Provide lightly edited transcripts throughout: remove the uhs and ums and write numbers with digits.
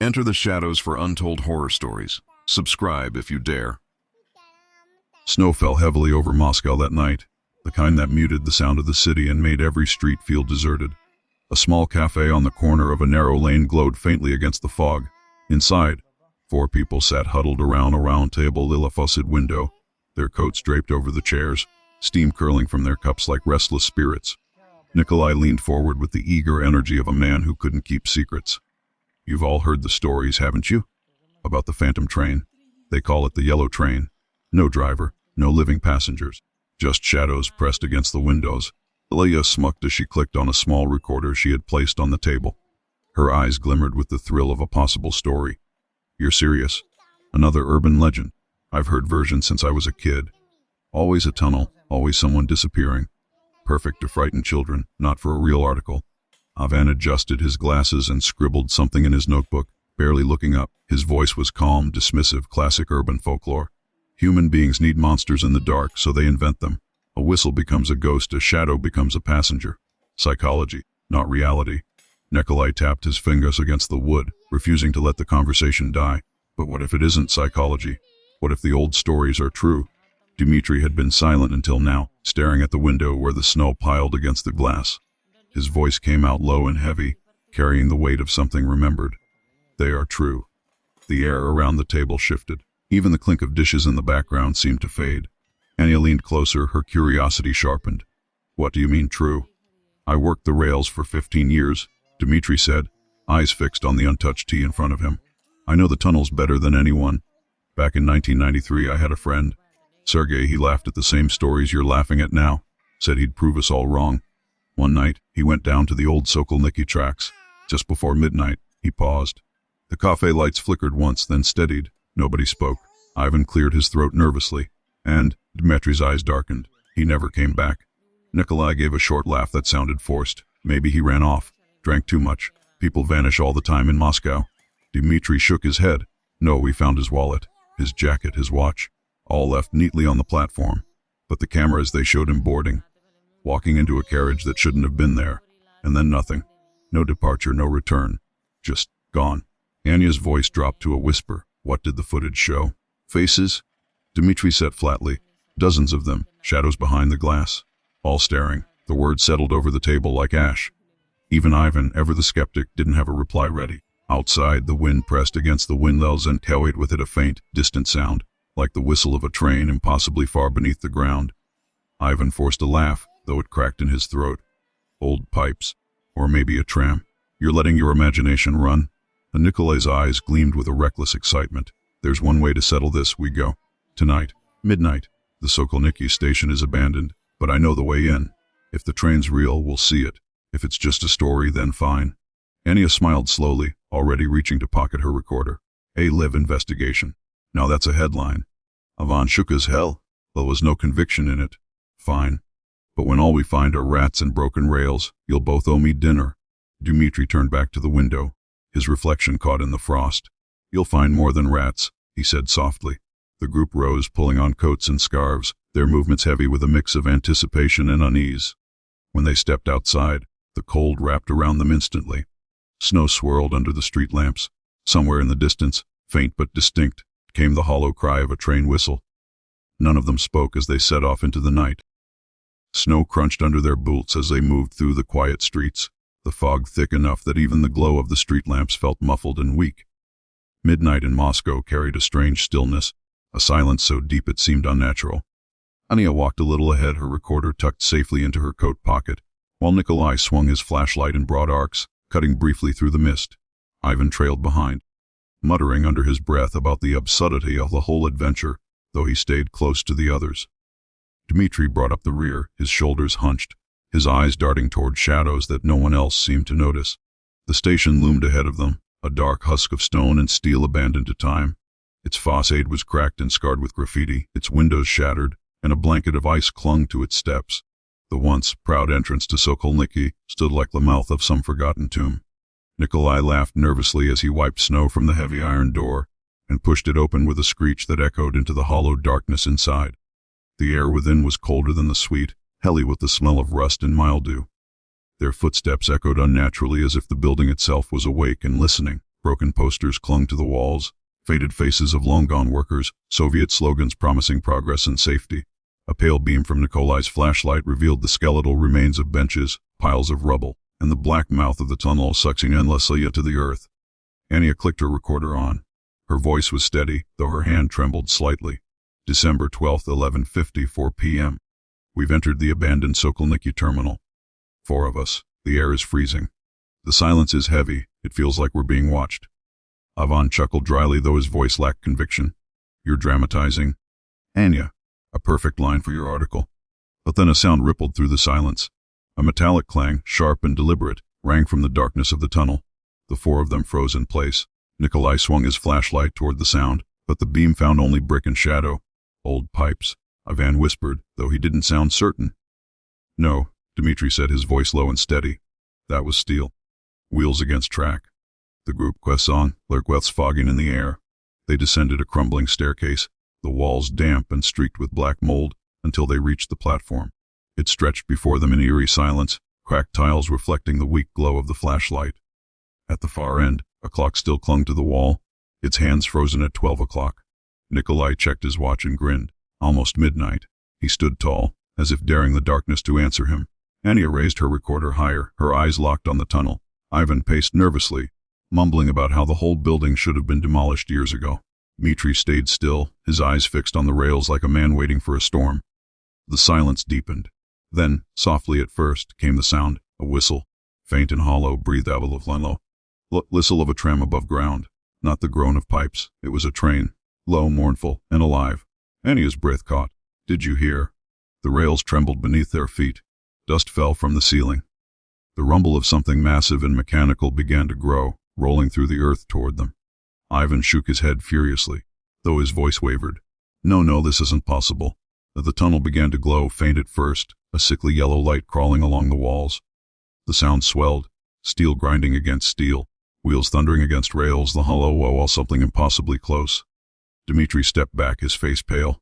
Enter the shadows for untold horror stories. Subscribe if you dare. Snow fell heavily over Moscow that night, the kind that muted the sound of the city and made every street feel deserted. A small cafe on the corner of a narrow lane glowed faintly against the fog. Inside, 4 people sat huddled around a round table in a faucet window, their coats draped over the chairs, steam curling from their cups like restless spirits. Nikolai leaned forward with the eager energy of a man who couldn't keep secrets. You've all heard the stories, haven't you? About the phantom train. They call it the yellow train. No driver, no living passengers, just shadows pressed against the windows. Leah smirked as she clicked on a small recorder she had placed on the table. Her eyes glimmered with the thrill of a possible story. You're serious? Another urban legend. I've heard versions since I was a kid. Always a tunnel, always someone disappearing. Perfect to frighten children, not for a real article. Ivan adjusted his glasses and scribbled something in his notebook, barely looking up. His voice was calm, dismissive, classic urban folklore. Human beings need monsters in the dark, so they invent them. A whistle becomes a ghost, a shadow becomes a passenger. Psychology, not reality. Nikolai tapped his fingers against the wood, refusing to let the conversation die. But what if it isn't psychology? What if the old stories are true? Dmitri had been silent until now, staring at the window where the snow piled against the glass. His voice came out low and heavy, carrying the weight of something remembered. They are true. The air around the table shifted. Even the clink of dishes in the background seemed to fade. Anya leaned closer, her curiosity sharpened. What do you mean true? I worked the rails for 15 years, Dmitri said, eyes fixed on the untouched tea in front of him. I know the tunnels better than anyone. Back in 1993, I had a friend. Sergei, he laughed at the same stories you're laughing at now, said he'd prove us all wrong. One night, he went down to the old Sokolniki tracks. Just before midnight, he paused. The cafe lights flickered once, then steadied. Nobody spoke. Ivan cleared his throat nervously, and Dmitri's eyes darkened. He never came back. Nikolai gave a short laugh that sounded forced. Maybe he ran off, drank too much. People vanish all the time in Moscow. Dmitri shook his head. No, we found his wallet, his jacket, his watch, all left neatly on the platform. But the cameras, they showed him boarding, walking into a carriage that shouldn't have been there, and then nothing. No departure, no return. Just gone. Anya's voice dropped to a whisper. What did the footage show? Faces? Dmitri said flatly. Dozens of them, shadows behind the glass. All staring. The words settled over the table like ash. Even Ivan, ever the skeptic, didn't have a reply ready. Outside, the wind pressed against the windmills and carried with it a faint, distant sound, like the whistle of a train impossibly far beneath the ground. Ivan forced a laugh, though it cracked in his throat. Old pipes. Or maybe a tram. You're letting your imagination run? And Nikolai's eyes gleamed with a reckless excitement. There's one way to settle this, we go. Tonight. Midnight. The Sokolniki station is abandoned, but I know the way in. If the train's real, we'll see it. If it's just a story, then fine. Anya smiled slowly, already reaching to pocket her recorder. A live investigation. Now that's a headline. Ivan shook his hell. There was no conviction in it. Fine. But when all we find are rats and broken rails, you'll both owe me dinner. Dmitri turned back to the window, his reflection caught in the frost. You'll find more than rats, he said softly. The group rose, pulling on coats and scarves, their movements heavy with a mix of anticipation and unease. When they stepped outside, the cold wrapped around them instantly. Snow swirled under the street lamps. Somewhere in the distance, faint but distinct, came the hollow cry of a train whistle. None of them spoke as they set off into the night. Snow crunched under their boots as they moved through the quiet streets, the fog thick enough that even the glow of the street lamps felt muffled and weak. Midnight in Moscow carried a strange stillness, a silence so deep it seemed unnatural. Anya walked a little ahead, her recorder tucked safely into her coat pocket, while Nikolai swung his flashlight in broad arcs, cutting briefly through the mist. Ivan trailed behind, muttering under his breath about the absurdity of the whole adventure, though he stayed close to the others. Dmitri brought up the rear, his shoulders hunched, his eyes darting toward shadows that no one else seemed to notice. The station loomed ahead of them, a dark husk of stone and steel abandoned to time. Its facade was cracked and scarred with graffiti, its windows shattered, and a blanket of ice clung to its steps. The once proud entrance to Sokolniki stood like the mouth of some forgotten tomb. Nikolai laughed nervously as he wiped snow from the heavy iron door and pushed it open with a screech that echoed into the hollow darkness inside. The air within was colder than the sweet, helly with the smell of rust and mildew. Their footsteps echoed unnaturally as if the building itself was awake and listening, Broken posters clung to the walls, faded faces of long-gone workers, Soviet slogans promising progress and safety. A pale beam from Nikolai's flashlight revealed the skeletal remains of benches, piles of rubble, and the black mouth of the tunnel sucking endlessly into the earth. Anya clicked her recorder on. Her voice was steady, though her hand trembled slightly. December 12th, 11:54 p.m. We've entered the abandoned Sokolniki terminal. 4 of us. The air is freezing. The silence is heavy. It feels like we're being watched. Ivan chuckled dryly, though his voice lacked conviction. You're dramatizing. Anya, a perfect line for your article. But then a sound rippled through the silence. A metallic clang, sharp and deliberate, rang from the darkness of the tunnel. The 4 of them froze in place. Nikolai swung his flashlight toward the sound, but the beam found only brick and shadow. Old pipes, Ivan whispered, though he didn't sound certain. No, Dmitri said, his voice low and steady. That was steel. Wheels against track. The group croissant, Lerqueth's fogging in the air. They descended a crumbling staircase, the walls damp and streaked with black mold, until they reached the platform. It stretched before them in eerie silence, cracked tiles reflecting the weak glow of the flashlight. At the far end, a clock still clung to the wall, its hands frozen at 12 o'clock. Nikolai checked his watch and grinned. Almost midnight. He stood tall, as if daring the darkness to answer him. Anya raised her recorder higher, her eyes locked on the tunnel. Ivan paced nervously, mumbling about how the whole building should have been demolished years ago. Dmitri stayed still, his eyes fixed on the rails like a man waiting for a storm. The silence deepened. Then, softly at first, came the sound, a whistle, faint and hollow, breathed out of Lenlo. Whistle of a tram above ground. Not the groan of pipes, it was a train, low, mournful, and alive. Anya's breath caught. Did you hear? The rails trembled beneath their feet. Dust fell from the ceiling. The rumble of something massive and mechanical began to grow, rolling through the earth toward them. Ivan shook his head furiously, though his voice wavered. No, this isn't possible. The tunnel began to glow, faint at first, a sickly yellow light crawling along the walls. The sound swelled, steel grinding against steel, wheels thundering against rails, the hollow while something impossibly close. Dmitri stepped back, his face pale.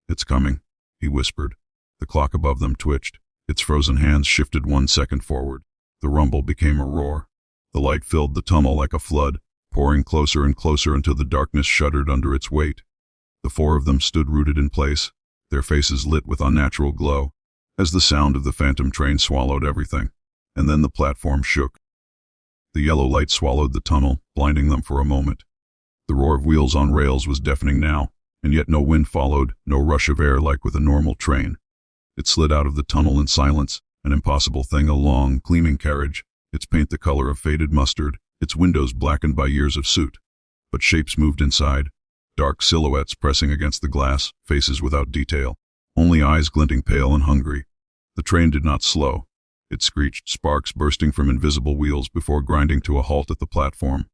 It's coming, he whispered. The clock above them twitched. Its frozen hands shifted 1 second forward. The rumble became a roar. The light filled the tunnel like a flood, pouring closer and closer until the darkness shuddered under its weight. The 4 of them stood rooted in place, their faces lit with unnatural glow, as the sound of the phantom train swallowed everything. And then the platform shook. The yellow light swallowed the tunnel, blinding them for a moment. The roar of wheels on rails was deafening now, and yet no wind followed, no rush of air like with a normal train. It slid out of the tunnel in silence, an impossible thing, a long, gleaming carriage, its paint the color of faded mustard, its windows blackened by years of soot. But shapes moved inside, dark silhouettes pressing against the glass, faces without detail, only eyes glinting pale and hungry. The train did not slow. It screeched, sparks bursting from invisible wheels before grinding to a halt at the platform.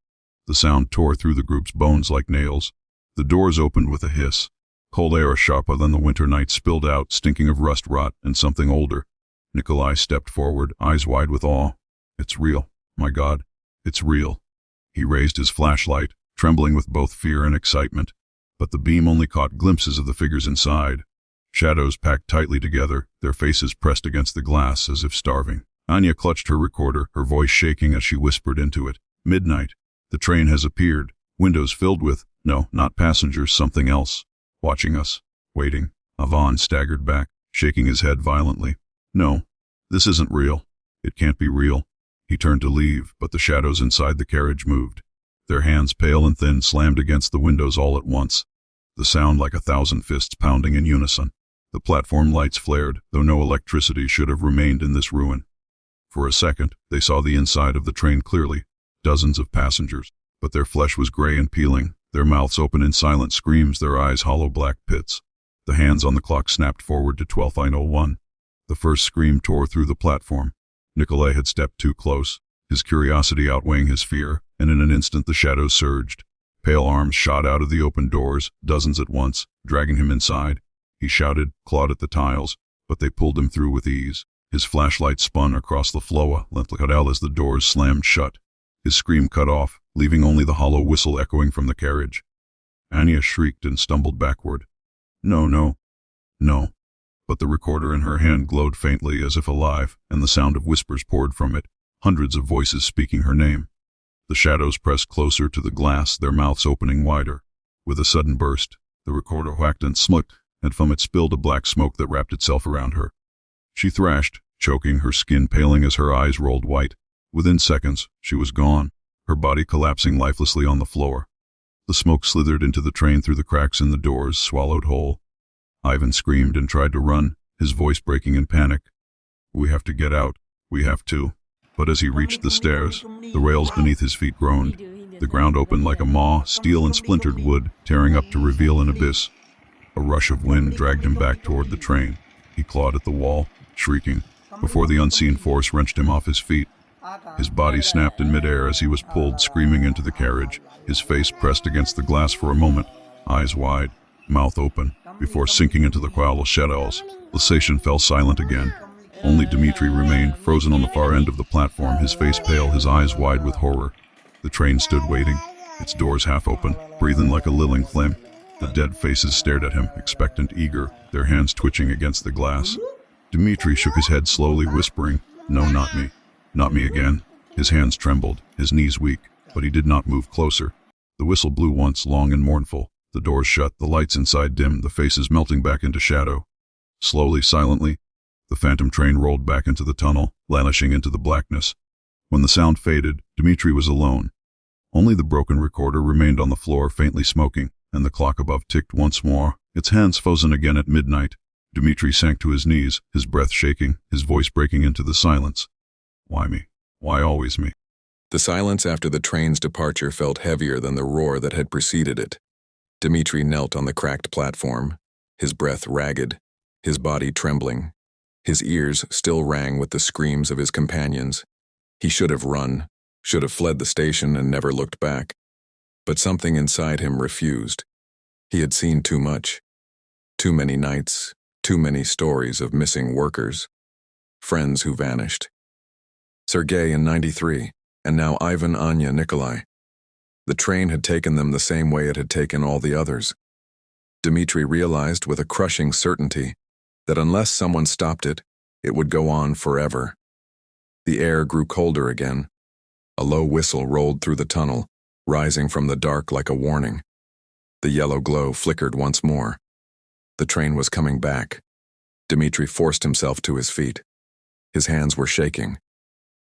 The sound tore through the group's bones like nails. The doors opened with a hiss. Cold air sharper than the winter night spilled out, stinking of rust rot and something older. Nikolai stepped forward, eyes wide with awe. It's real. My God, it's real. He raised his flashlight, trembling with both fear and excitement. But the beam only caught glimpses of the figures inside. Shadows packed tightly together, their faces pressed against the glass as if starving. Anya clutched her recorder, her voice shaking as she whispered into it. Midnight. The train has appeared. Windows filled with, no, not passengers, something else. Watching us. Waiting. Ivan staggered back, shaking his head violently. No, this isn't real. It can't be real. He turned to leave, but the shadows inside the carriage moved. Their hands, pale and thin, slammed against the windows all at once. The sound like 1,000 fists pounding in unison. The platform lights flared, though no electricity should have remained in this ruin. For a second, they saw the inside of the train clearly. Dozens of passengers, but their flesh was gray and peeling, their mouths open in silent screams, their eyes hollow black pits. The hands on the clock snapped forward to 12:01. The first scream tore through the platform. Nikolai had stepped too close, his curiosity outweighing his fear, and in an instant the shadows surged. Pale arms shot out of the open doors, dozens at once, dragging him inside. He shouted, clawed at the tiles, but they pulled him through with ease. His flashlight spun across the floor, as the doors slammed shut. His scream cut off, leaving only the hollow whistle echoing from the carriage. Anya shrieked and stumbled backward. No. But the recorder in her hand glowed faintly as if alive, and the sound of whispers poured from it, hundreds of voices speaking her name. The shadows pressed closer to the glass, their mouths opening wider. With a sudden burst, the recorder whacked and smucked, and from it spilled a black smoke that wrapped itself around her. She thrashed, choking, her skin paling as her eyes rolled white. Within seconds, she was gone, her body collapsing lifelessly on the floor. The smoke slithered into the train through the cracks in the doors, swallowed whole. Ivan screamed and tried to run, his voice breaking in panic. "We have to get out. We have to." But as he reached the stairs, the rails beneath his feet groaned. The ground opened like a maw, steel and splintered wood, tearing up to reveal an abyss. A rush of wind dragged him back toward the train. He clawed at the wall, shrieking, before the unseen force wrenched him off his feet. His body snapped in midair as he was pulled screaming into the carriage, his face pressed against the glass for a moment, eyes wide, mouth open, before sinking into the pile of shadows. The station fell silent again. Only Dmitri remained, frozen on the far end of the platform, his face pale, his eyes wide with horror. The train stood waiting, its doors half open, breathing like a lilting flame. The dead faces stared at him, expectant, eager, their hands twitching against the glass. Dmitri shook his head slowly, whispering, "No, not me. Not me again." His hands trembled, his knees weak, but he did not move closer. The whistle blew once, long and mournful. The doors shut, the lights inside dimmed, the faces melting back into shadow. Slowly, silently, the phantom train rolled back into the tunnel, vanishing into the blackness. When the sound faded, Dmitri was alone. Only the broken recorder remained on the floor, faintly smoking, and the clock above ticked once more, its hands frozen again at midnight. Dmitri sank to his knees, his breath shaking, his voice breaking into the silence. "Why me? Why always me?" The silence after the train's departure felt heavier than the roar that had preceded it. Dmitri knelt on the cracked platform, his breath ragged, his body trembling. His ears still rang with the screams of his companions. He should have run, should have fled the station and never looked back. But something inside him refused. He had seen too much. Too many nights, too many stories of missing workers, friends who vanished. Sergei in 93, and now Ivan, Anya, Nikolai. The train had taken them the same way it had taken all the others. Dmitri realized with a crushing certainty that unless someone stopped it, it would go on forever. The air grew colder again. A low whistle rolled through the tunnel, rising from the dark like a warning. The yellow glow flickered once more. The train was coming back. Dmitri forced himself to his feet. His hands were shaking,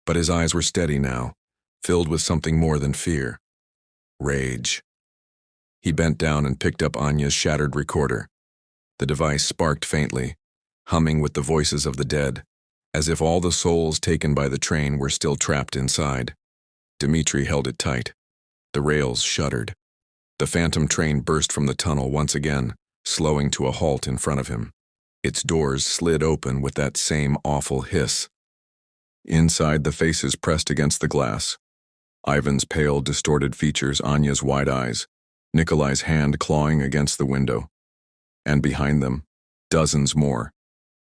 but his eyes were steady now, filled with something more than fear. Rage. He bent down and picked up Anya's shattered recorder. The device sparked faintly, humming with the voices of the dead, as if all the souls taken by the train were still trapped inside. Dmitri held it tight. The rails shuddered. The phantom train burst from the tunnel once again, slowing to a halt in front of him. Its doors slid open with that same awful hiss. Inside, the faces pressed against the glass. Ivan's pale, distorted features, Anya's wide eyes, Nikolai's hand clawing against the window. And behind them, dozens more.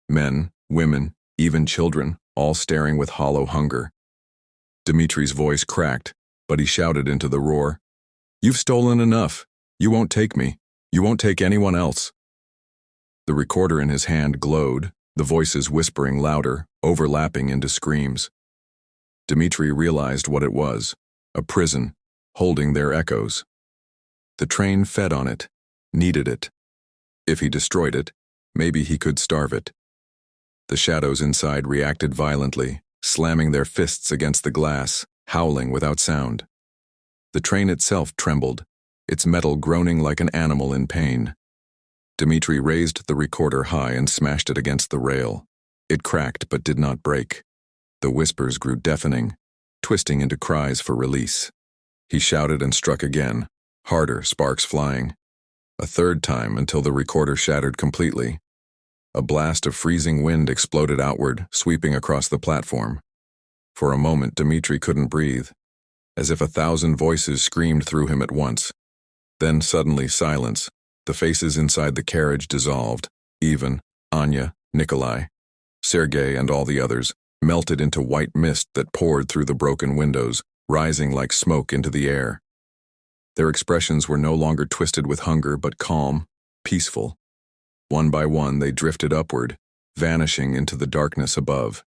Men, women, even children, all staring with hollow hunger. Dmitri's voice cracked, but he shouted into the roar, "You've stolen enough. You won't take me. You won't take anyone else." The recorder in his hand glowed, the voices whispering louder, overlapping into screams. Dmitri realized what it was, a prison, holding their echoes. The train fed on it, needed it. If he destroyed it, maybe he could starve it. The shadows inside reacted violently, slamming their fists against the glass, howling without sound. The train itself trembled, its metal groaning like an animal in pain. Dmitri raised the recorder high and smashed it against the rail. It cracked but did not break. The whispers grew deafening, twisting into cries for release. He shouted and struck again, harder, sparks flying. A third time until the recorder shattered completely. A blast of freezing wind exploded outward, sweeping across the platform. For a moment, Dmitri couldn't breathe, as if 1,000 voices screamed through him at once. Then suddenly silence. The faces inside the carriage dissolved. Ivan, Anya, Nikolai, Sergei, and all the others melted into white mist that poured through the broken windows, rising like smoke into the air. Their expressions were no longer twisted with hunger, but calm, peaceful. One by one, they drifted upward, vanishing into the darkness above.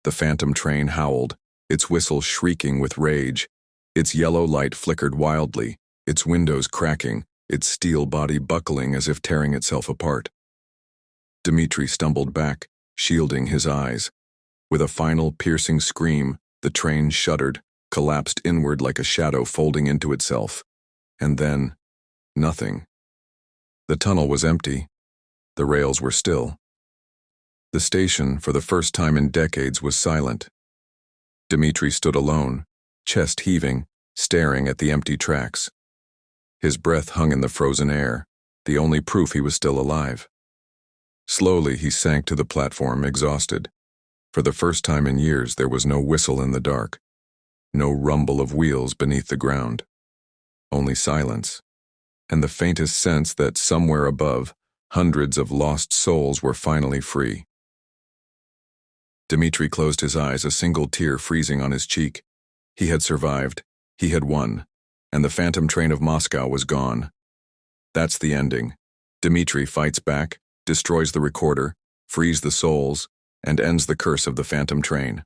The phantom train howled, its whistle shrieking with rage, Its yellow light flickered wildly, its windows cracking, its steel body buckling as if tearing itself apart. Dmitri stumbled back, shielding his eyes. With a final piercing scream, the train shuddered, collapsed inward like a shadow folding into itself. And then, nothing. The tunnel was empty. The rails were still. The station, for the first time in decades, was silent. Dmitri stood alone, chest heaving, staring at the empty tracks. His breath hung in the frozen air, the only proof he was still alive. Slowly he sank to the platform, exhausted. For the first time in years there was no whistle in the dark, no rumble of wheels beneath the ground. Only silence, and the faintest sense that somewhere above, hundreds of lost souls were finally free. Dmitri closed his eyes, a single tear freezing on his cheek. He had survived, he had won, and the phantom train of Moscow was gone. That's the ending. Dmitri fights back, destroys the recorder, frees the souls, and ends the curse of the phantom train.